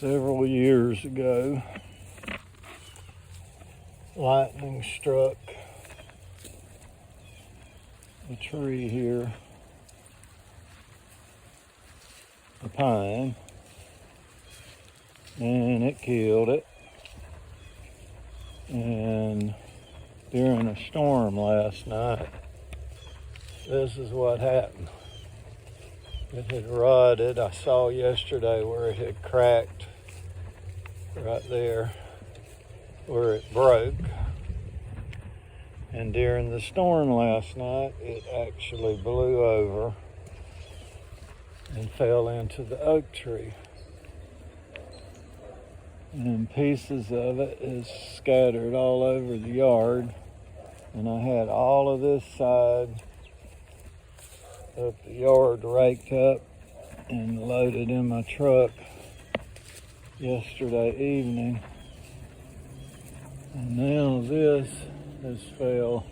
Several years ago, lightning struck a tree here, a pine, and it killed it. And during a storm last night, this is what happened. It had rotted. I saw yesterday where it had cracked right there where it broke. And during the storm last night, it actually blew over and fell into the oak tree. And pieces of it is scattered all over the yard. And I had all of this side of the yard raked up and loaded in my truck yesterday evening. And now this has fell,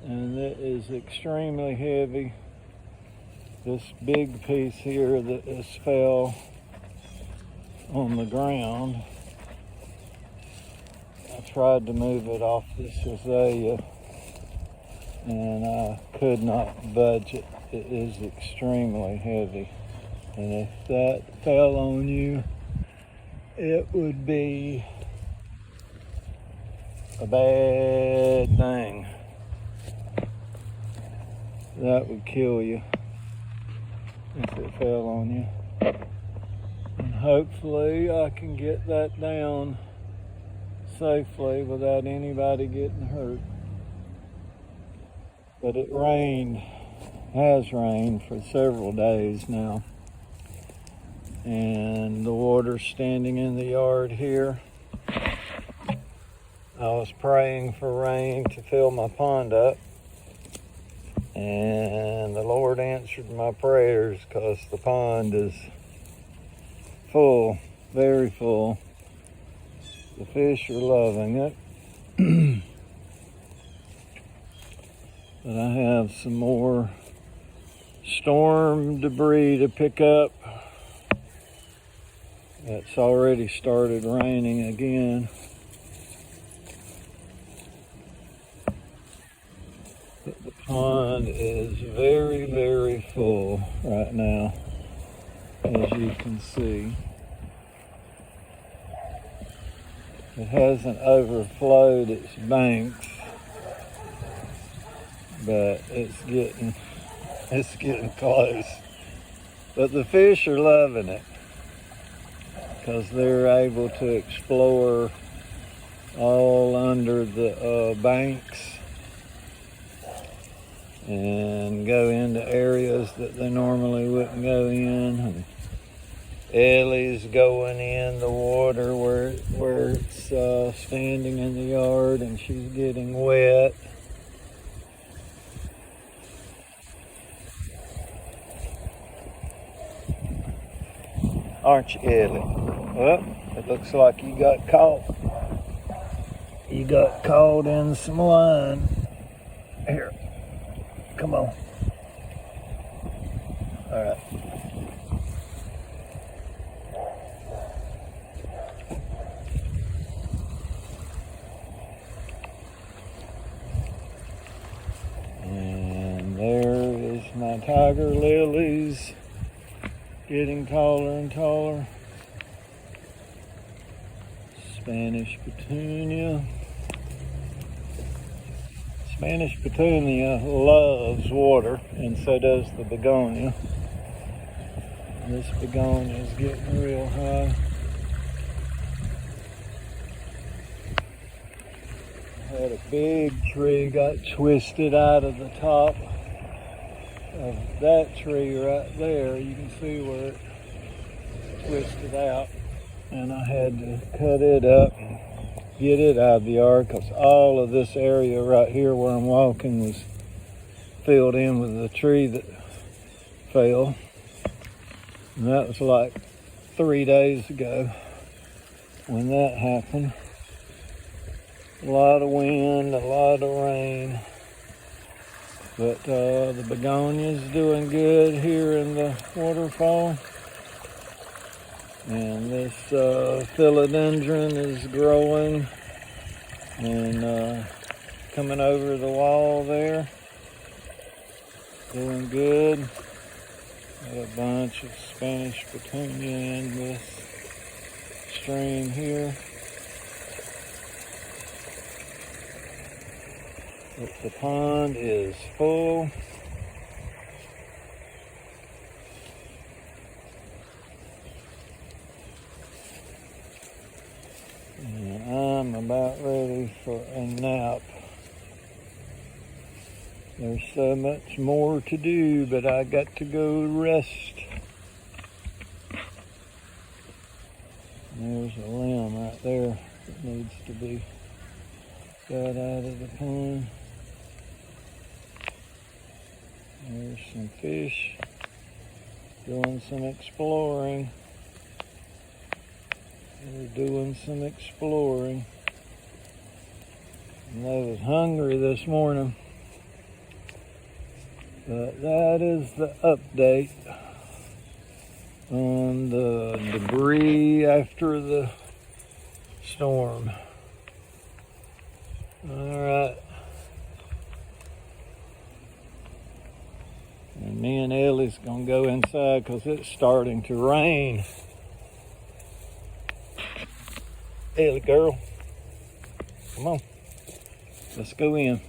and it is extremely heavy. This big piece here that has fell on the ground, I tried to move it off this azalea and I could not budge it. It is extremely heavy, and if that fell on you, it would be a bad thing. That would kill you if it fell on you. And hopefully I can get that down safely without anybody getting hurt. But it has rained for several days now. And the water's standing in the yard here. I was praying for rain to fill my pond up. And the Lord answered my prayers because the pond is full, very full. The fish are loving it. But I have some more storm debris to pick up. It's already started raining again. But the pond is very, very full right now, as you can see. It hasn't overflowed its banks, but it's getting close. But the fish are loving it because they're able to explore all under the banks and go into areas that they normally wouldn't go in. And Ellie's going in the water where it's standing in the yard, and she's getting wet. Aren't you, Ellie? Well, it looks like you got caught. You got caught in some line. Here, come on. All right. And there is my tiger lilies, getting taller and taller. Spanish petunia. Spanish petunia loves water, and so does the begonia. This begonia is getting real high. Had a big tree got twisted out of the top of that tree right there. You can see where it twisted out, and I had to cut it up and get it out of the yard because all of this area right here where I'm walking was filled in with the tree that fell. And that was like 3 days ago when that happened. A lot of wind, a lot of rain. But the begonia's doing good here in the waterfall. And this philodendron is growing and coming over the wall there. Doing good. Got a bunch of Spanish petunia in this stream here. But the pond is full. And I'm about ready for a nap. There's so much more to do, but I got to go rest. There's a limb right there that needs to be got out of the pond. There's some fish doing some exploring. They're doing some exploring. And they was hungry this morning. But that is the update on the debris after the storm. All right. And me and Ellie's gonna go inside because it's starting to rain. Ellie girl, come on, let's go in.